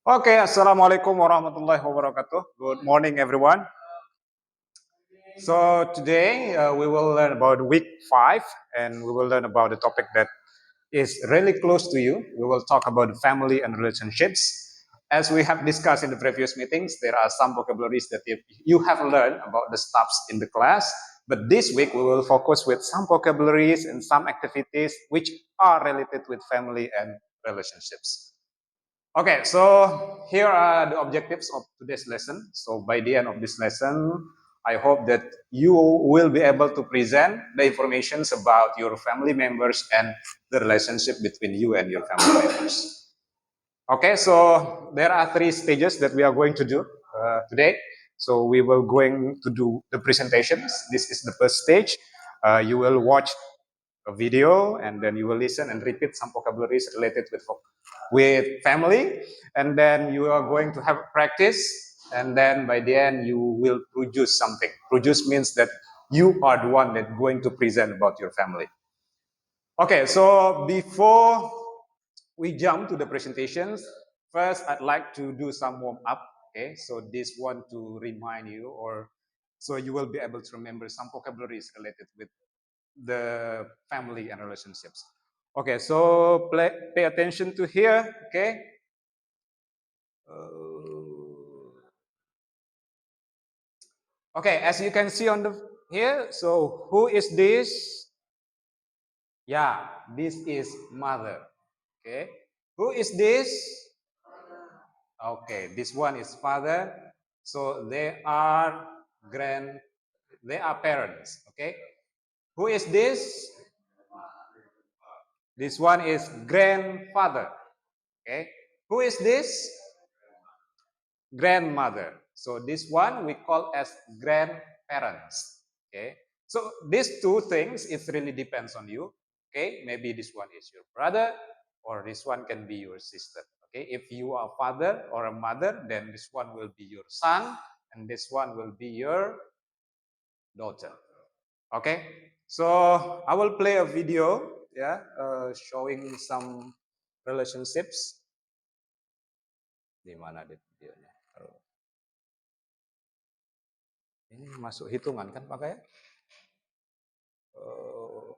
Okay, Assalamualaikum warahmatullahi wabarakatuh. Good morning, everyone. So today we will learn about week 5 and we will learn about the topic that is really close to you. We will talk about family and relationships. As we have discussed in the previous meetings, there are some vocabularies that you have learned about the stuffs in the class. But this week we will focus with some vocabularies and some activities which are related with family and relationships. Okay, so here are the objectives of today's lesson. So by the end of this lesson, I hope that you will be able to present the informations about your family members and the relationship between you and your family members. Okay, so there are 3 stages that we are going to do today. So we will going to do the presentations. This is the first stage. You will watch a video and then you will listen and repeat some vocabularies related with family, and then you are going to have practice, and then by the end you will produce something. Produce means that you are the one that going to present about your family. Okay, so before we jump to the presentations, first I'd like to do some warm up. Okay, so this one to remind you, or so you will be able to remember some vocabularies related with the family and relationships. Okay, so pay attention to here. Okay. Okay, as you can see on the here, so who is this? Yeah, this is mother. Okay, who is this? Okay, this one is father. So grand, they are parents. Okay, who is this? This one is grandfather. Okay, who is this? Grandmother. So this one we call as grandparents. Okay, so these two things, it really depends on you. Okay, maybe this one is your brother or this one can be your sister. Okay, if you are a father or a mother, then this one will be your son and this one will be your daughter. Okay, so I will play a video, yeah, showing some relationships. Di mana di videonya? Ini masuk hitungan kan pakai? Uh,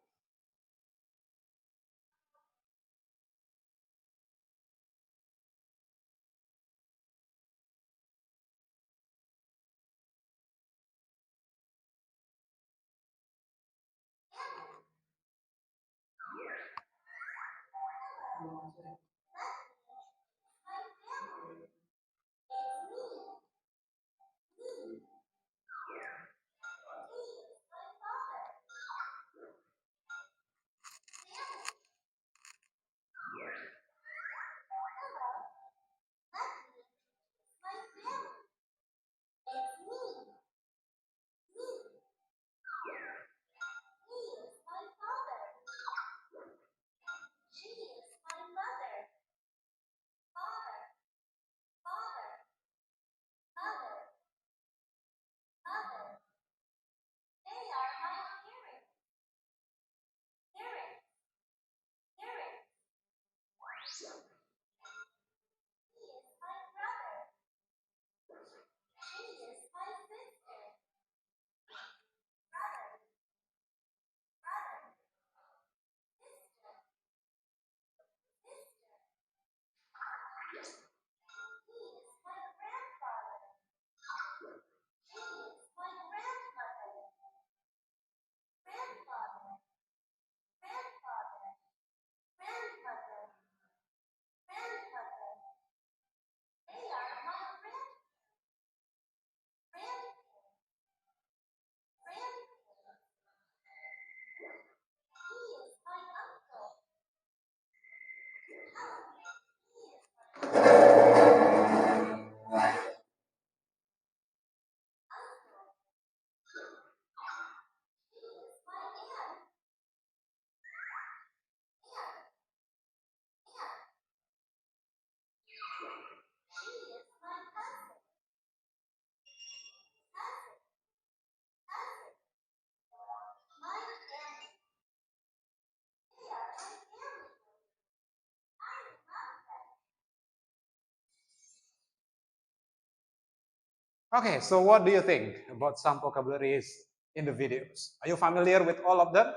Okay, so what do you think about some vocabularies in the videos? Are you familiar with all of them?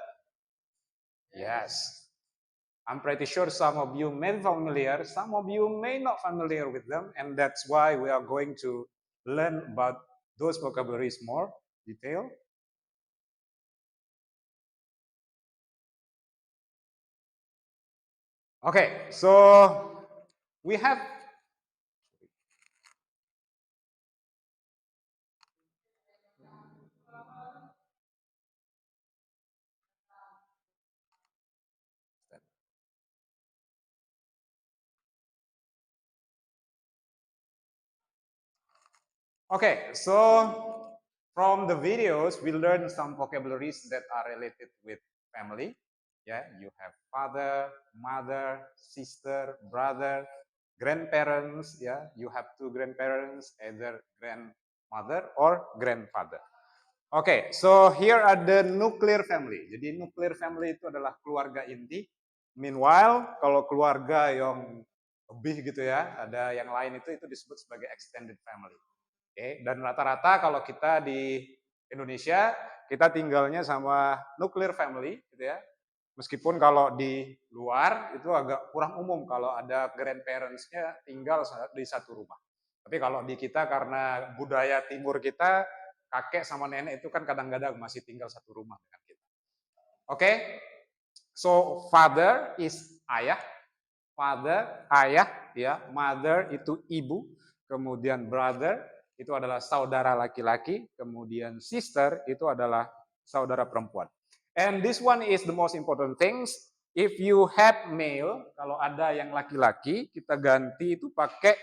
Yes. I'm pretty sure some of you may be familiar, some of you may not familiar with them, and that's why we are going to learn about those vocabularies more detail. Okay, so we have okay, so from the videos we learn some vocabularies that are related with family. Yeah, you have father, mother, sister, brother, grandparents. Yeah, you have two grandparents, either grandmother or grandfather. Oke, so here are the nuclear family. Jadi nuclear family itu adalah keluarga inti. Meanwhile, kalau keluarga yang lebih gitu ya, ada yang lain itu disebut sebagai extended family. Oke, dan rata-rata kalau kita di Indonesia, kita tinggalnya sama nuclear family gitu ya. Meskipun kalau di luar itu agak kurang umum kalau ada grandparents-nya tinggal di satu rumah. Tapi kalau di kita karena budaya timur kita, kakek sama nenek itu kan kadang-kadang masih tinggal satu rumah dengan kita. Oke? So father is ayah, father ayah ya, mother itu ibu, kemudian brother itu adalah saudara laki-laki, kemudian sister itu adalah saudara perempuan. And this one is the most important things. If you have male, kalau ada yang laki-laki, kita ganti itu pakai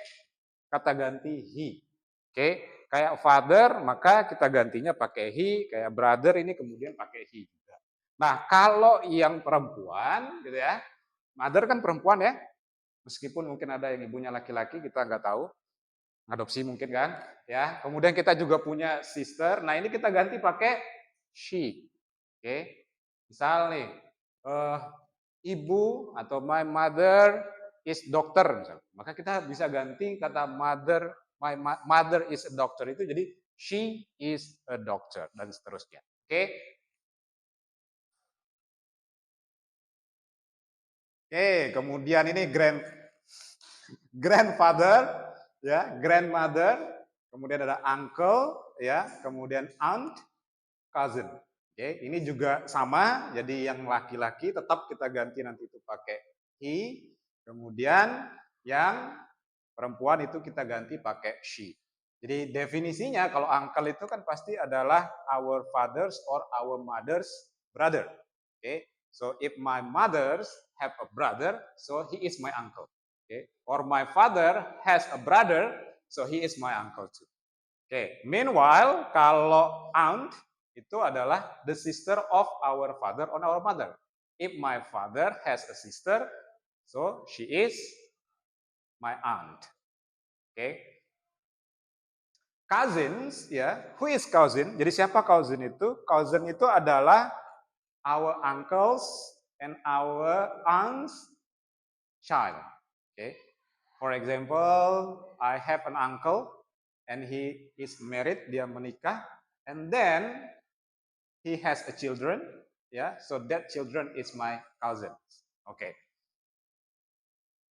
kata ganti he. Oke, kayak father maka kita gantinya pakai he, kayak brother ini kemudian pakai he juga. Nah, kalau yang perempuan gitu ya, mother kan perempuan ya, meskipun mungkin ada yang ibunya laki-laki, kita nggak tahu, adopsi mungkin kan, ya. Kemudian kita juga punya sister, nah ini kita ganti pakai she. Oke, misal nih, ibu atau my mother is doctor, misal. Maka kita bisa ganti kata mother, my mother is a doctor itu jadi she is a doctor dan seterusnya. Oke. Oke, kemudian ini grandfather, ya, grandmother, kemudian ada uncle, ya, kemudian aunt, cousin. Oke, ini juga sama, jadi yang laki-laki tetap kita ganti nanti itu pakai he, kemudian yang perempuan itu kita ganti pakai she. Jadi definisinya kalau uncle itu kan pasti adalah our fathers or our mother's brother. Oke, so if my mother's have a brother, so he is my uncle. Okay. Or my father has a brother, so he is my uncle too. Okay. Meanwhile, kalau aunt itu adalah the sister of our father or our mother. If my father has a sister, so she is my aunt. Okay. Cousins, ya, who is cousin? Jadi siapa cousin itu? Cousin itu adalah our uncles and our aunts child. Okay. For example, I have an uncle and he is married, dia menikah, and then he has a children, yeah. So that children is my cousin. Okay.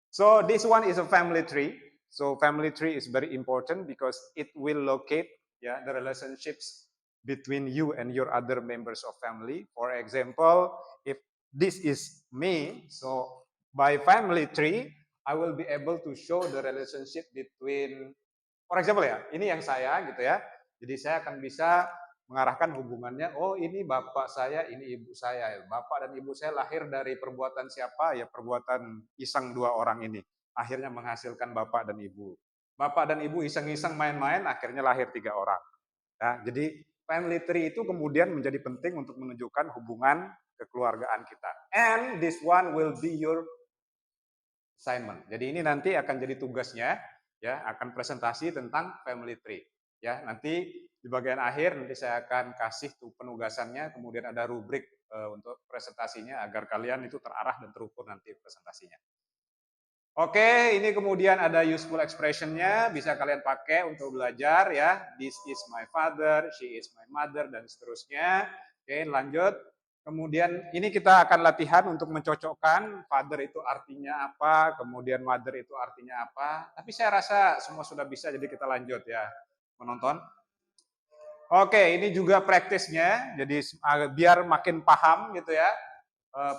So this one is a family tree. So family tree is very important because it will locate, yeah, the relationships between you and your other members of family. For example, if this is me, so by family tree, I will be able to show the relationship between, for example ya, ini yang saya gitu ya. Jadi saya akan bisa mengarahkan hubungannya, oh ini bapak saya, ini ibu saya. Bapak dan ibu saya lahir dari perbuatan siapa? Ya perbuatan iseng dua orang ini. Akhirnya menghasilkan bapak dan ibu. Bapak dan ibu iseng-iseng main-main, akhirnya lahir 3 orang. Nah, jadi family tree itu kemudian menjadi penting untuk menunjukkan hubungan kekeluargaan kita. And this one will be your assignment. Jadi ini nanti akan jadi tugasnya, ya, akan presentasi tentang family tree. Ya, nanti di bagian akhir nanti saya akan kasih tuh penugasannya, kemudian ada rubrik untuk presentasinya agar kalian itu terarah dan terukur nanti presentasinya. Oke, ini kemudian ada useful expression-nya, bisa kalian pakai untuk belajar ya. This is my father, she is my mother, dan seterusnya. Oke, lanjut. Kemudian ini kita akan latihan untuk mencocokkan father itu artinya apa, kemudian mother itu artinya apa. Tapi saya rasa semua sudah bisa, jadi kita lanjut ya, menonton. Oke, ini juga praktisnya, jadi biar makin paham gitu ya,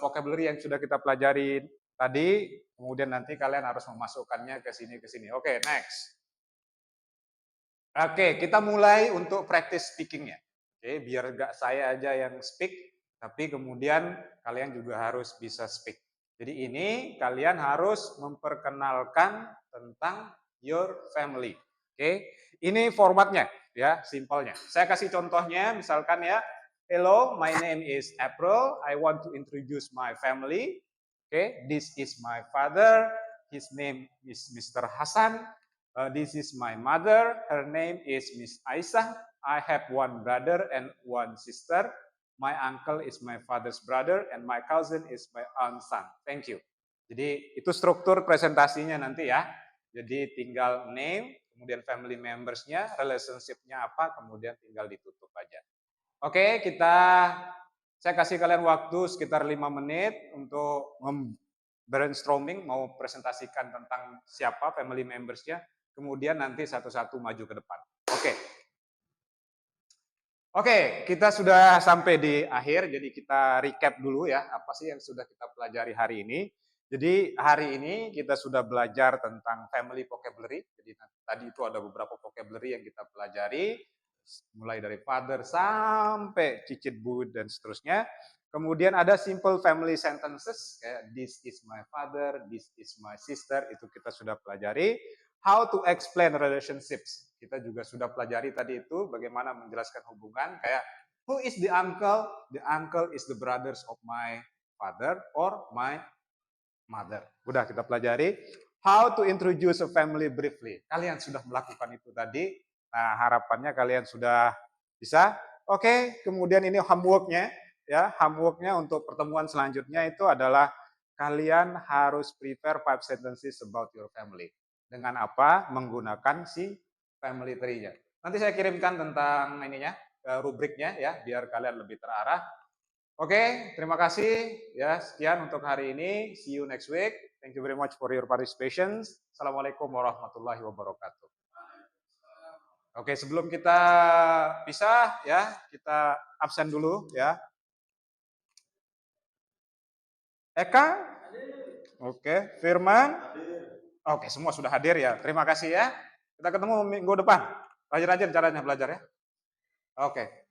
vocabulary yang sudah kita pelajari tadi, kemudian nanti kalian harus memasukkannya ke sini, ke sini. Oke, next. Oke, kita mulai untuk practice speakingnya. Oke, biar gak saya aja yang speak, tapi kemudian kalian juga harus bisa speak. Jadi ini kalian harus memperkenalkan tentang your family. Oke, ini formatnya ya, simpelnya. Saya kasih contohnya, misalkan ya, hello, my name is April. I want to introduce my family. Oke, this is my father. His name is Mr. Hasan. This is my mother. Her name is Miss Aisyah. I have one brother and one sister. My uncle is my father's brother and my cousin is my aunt's son. Thank you. Jadi itu struktur presentasinya nanti ya. Jadi tinggal name, kemudian family members-nya, relationship-nya apa, kemudian tinggal ditutup aja. Oke, saya kasih kalian waktu sekitar 5 menit untuk brainstorming, mau presentasikan tentang siapa family members-nya, kemudian nanti satu-satu maju ke depan. Oke, kita sudah sampai di akhir, jadi kita recap dulu ya, apa sih yang sudah kita pelajari hari ini. Jadi hari ini kita sudah belajar tentang family vocabulary, jadi tadi itu ada beberapa vocabulary yang kita pelajari, mulai dari father sampai cicit buyut dan seterusnya. Kemudian ada simple family sentences, kayak this is my father, this is my sister, itu kita sudah pelajari. How to explain relationships, kita juga sudah pelajari tadi itu, bagaimana menjelaskan hubungan, kayak who is the uncle? The uncle is the brothers of my father or my mother. Udah kita pelajari. How to introduce a family briefly. Kalian sudah melakukan itu tadi. Nah, harapannya kalian sudah bisa. Oke, kemudian ini homework-nya ya. Homework-nya untuk pertemuan selanjutnya itu adalah kalian harus prepare 5 sentences about your family. Dengan apa? Menggunakan si family tree-nya. Nanti saya kirimkan tentang ininya, rubriknya ya, biar kalian lebih terarah. Oke, terima kasih ya. Sekian untuk hari ini. See you next week. Thank you very much for your participation. Assalamualaikum warahmatullahi wabarakatuh. Oke, sebelum kita pisah ya, kita absen dulu ya. Eka? Oke, Firman? Oke, semua sudah hadir ya. Terima kasih ya. Kita ketemu minggu depan. Rajin-rajin caranya belajar ya. Oke.